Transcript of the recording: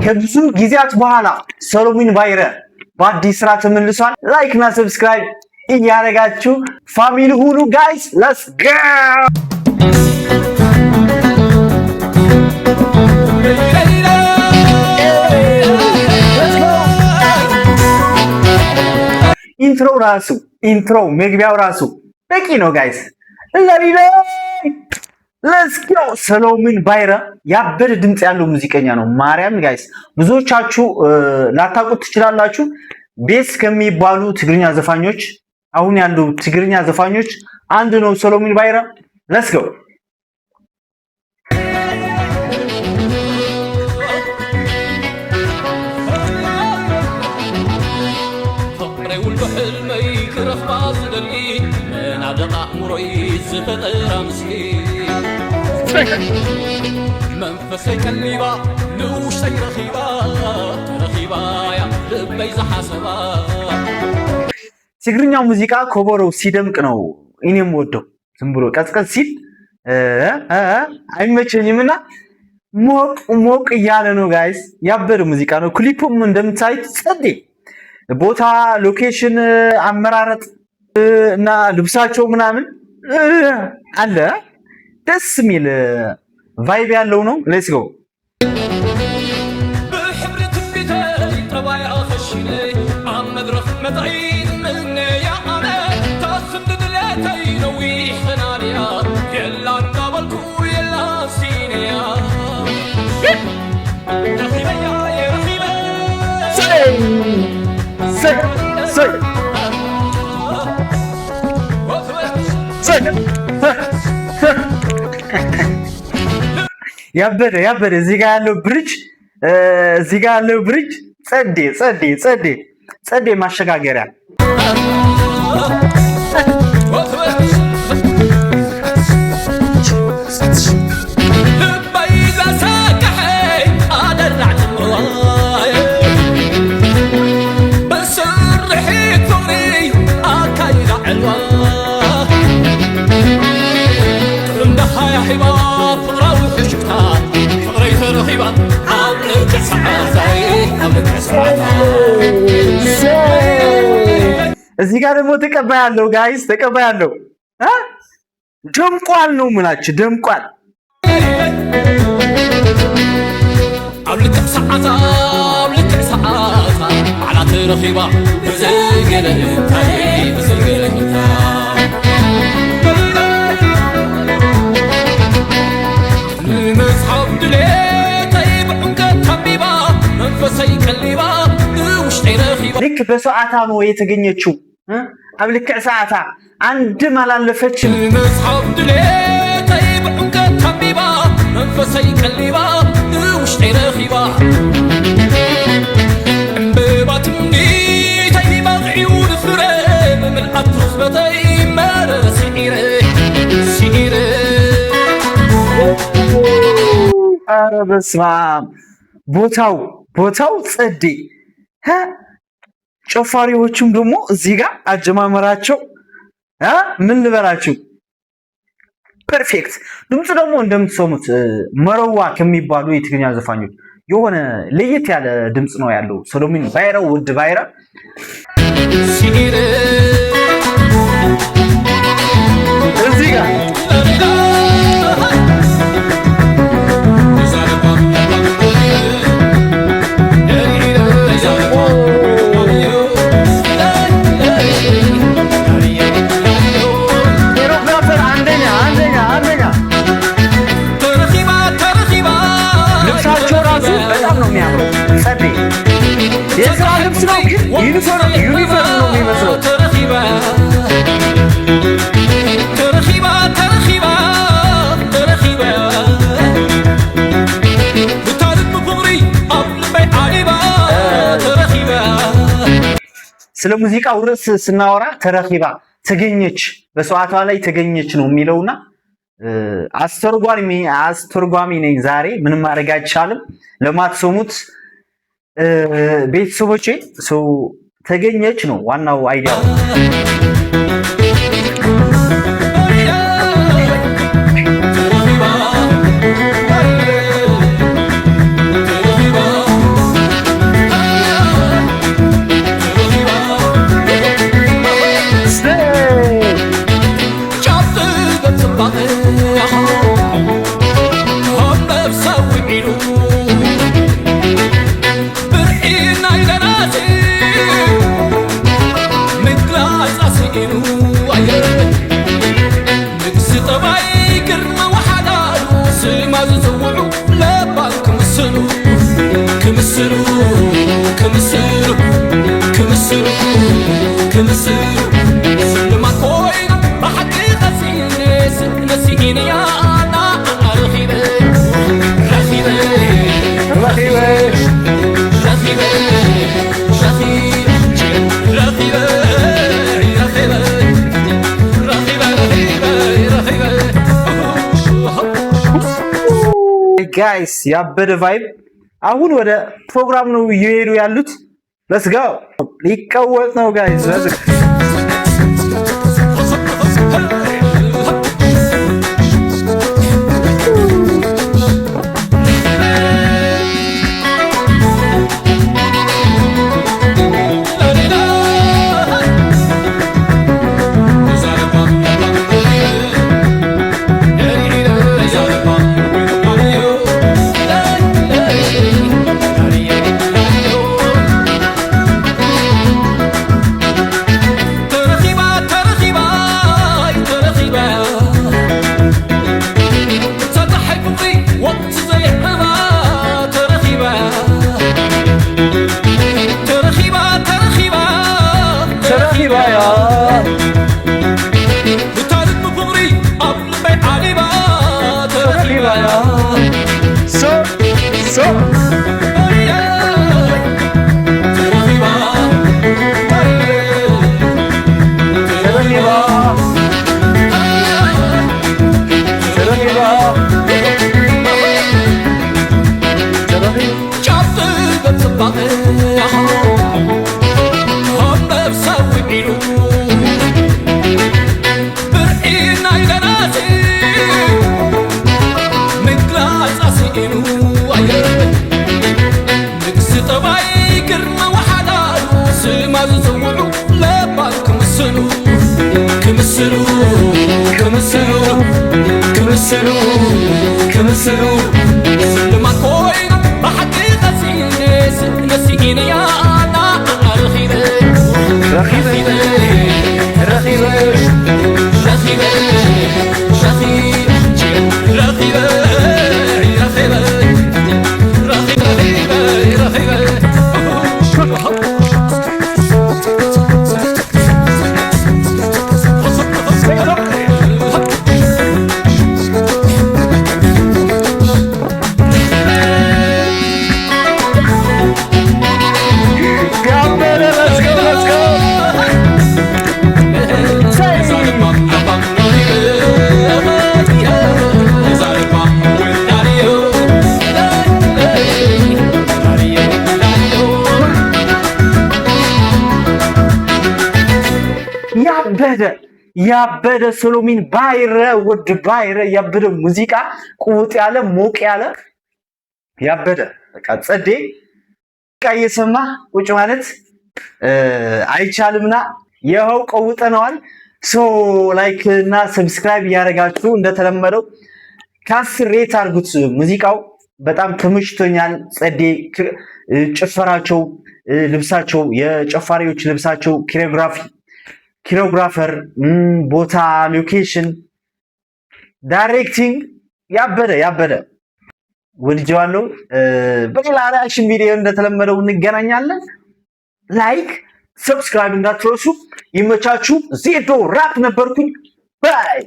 ከብዙ ጊዜያት በኋላ ሰሎሞን ባይረ በአዲስ ስራ ተመልሷል። ላይክ እና ሰብስክራይብ እያደረጋችሁ ፋሚሊ ሁሉ ጋይስ ሌትስ ጎ። ኢንትሮ መግቢያው ራሱ በቂ ነው ጋይስ። ሌትስ ጎ። ሰሎሞን ባይረ ያበደ ድምጽ ያለው ሙዚቀኛ ነው። ማርያም ጋይስ ብዙዎቻችሁ ላታውቁት ትችላላችሁ። ቤስ ከሚባሉ ትግርኛ ዘፋኞች አሁን ያሉ ትግርኛ ዘፋኞች አንዱ ነው ሰሎሞን ባይረ። ሌትስ ጎ። መንፈሰይ ቀሊባ ንውሽተይ ረኺባ ያ ልበይ ዝሓሰባ ትግርኛ ሙዚቃ ኮበሮው ሲደምቅ ነው እኔም ወደው። ዝም ብሎ ቀዝቀዝ ሲል አይመቸኝምና ሞቅ እያለ ነው ጋይስ። ያበደ ሙዚቃ ነው። ክሊፑም እንደምታዩት ጸዴ ቦታ፣ ሎኬሽን፣ አመራረጥ እና ልብሳቸው ምናምን አለ ደስ የሚል ቫይብ ያለው ነው። ሌትስ ጎ። ያበደ እዚህ ጋር ያለው ብሪጅ ጸዴ ማሸጋገሪያ እዚህ ጋር ደግሞ ተቀባያለሁ ጋይስ፣ ተቀባያለሁ። ደምቋል ነው የምላችሁ፣ ደምቋል። አብልክ ሰዓታ አላት ረኺባ በዘገለታ ንመጽሐፍ ድሌተይ ብዕንከት ተንቢባ መንፈሰይ ቀሊባ ንውሽተይ ረኺባ ልክ በሰዓታ ነው የተገኘችው። አብልክ ሰዓታ አንድም አላለፈችም። ንመጽሐፍ ድሌተይ ብዕንከት ተንቢባ መንፈሰይ ቀሊባ ንውሽተይ ረኺባ እምብባት ምኒተይ ባቕዒው ንፍረ ብምልኣት ርኽበተይ መረ ሲዒረ ኧረ በስመ አብ። ቦታው ጸዴ። ጨፋሪዎቹም ደግሞ እዚህ ጋር አጀማመራቸው ምን ልበላችሁ ፐርፌክት። ድምፁ ደግሞ እንደምትሰሙት መረዋ ከሚባሉ የትግርኛ ዘፋኞች የሆነ ለየት ያለ ድምፅ ነው ያለው ሰሎሞን ባይረ። ውድ ባይረ እዚህ ጋር የስራ ልብስ ነው ግን ዩኒፎርም ነው የሚመስለው። ስለ ሙዚቃው ርዕስ ስናወራ ተረኺባ ተገኘች፣ በሰዓቷ ላይ ተገኘች ነው የሚለውና አስተርጓሚ ነኝ ዛሬ። ምንም ማድረግ አይቻልም። ለማትሰሙት ቤተሰቦቼ ተገኘች ነው ዋናው አይዲያው። طبعي كرمة وحلالو سما ززوعو لبال كمسلو كمسلو كمسلو كمسلو كمسلو لما كوينا بحقيقة سينيس نسيني يا أنا رخيبة رخيبة رخيبة رخيبة ጋይስ ያበደ ቫይብ። አሁን ወደ ፕሮግራም ነው እየሄዱ ያሉት። let's go ሊቀወጥ ነው ጋይስ። كمسلو لما كوينا بحقيقة سينيس نسيني يا أنا رخيبة رخيبة رخيبة رخيبة رخيبة رخيبة رخيبة رخيبة ያበደ ሰሎሚን ባይረ ውድ ባይረ ያበደ ሙዚቃ ቁውጥ ያለ ሞቅ ያለ ያበደ በቃ ጸዴ በቃ እየሰማ ቁጭ ማለት አይቻልምና ይኸው ቀውጠነዋል። ሶ ላይክ እና ሰብስክራይብ ያደረጋችሁ እንደተለመደው ከአስር ሬት አድርጉት። ሙዚቃው በጣም ተመችቶኛል። ጸዴ ጭፈራቸው፣ ልብሳቸው፣ የጨፋሪዎች ልብሳቸው፣ ኪሮግራፈር፣ ቦታ፣ ሎኬሽን፣ ዳይሬክቲንግ ያበደ ወድጀዋለሁ። በሌላ ሪአክሽን ቪዲዮ እንደተለመደው እንገናኛለን። ላይክ ሰብስክራይብ እንዳትረሱ። ይመቻችሁ። ዜዶ ራፕ ነበርኩኝ። ባይ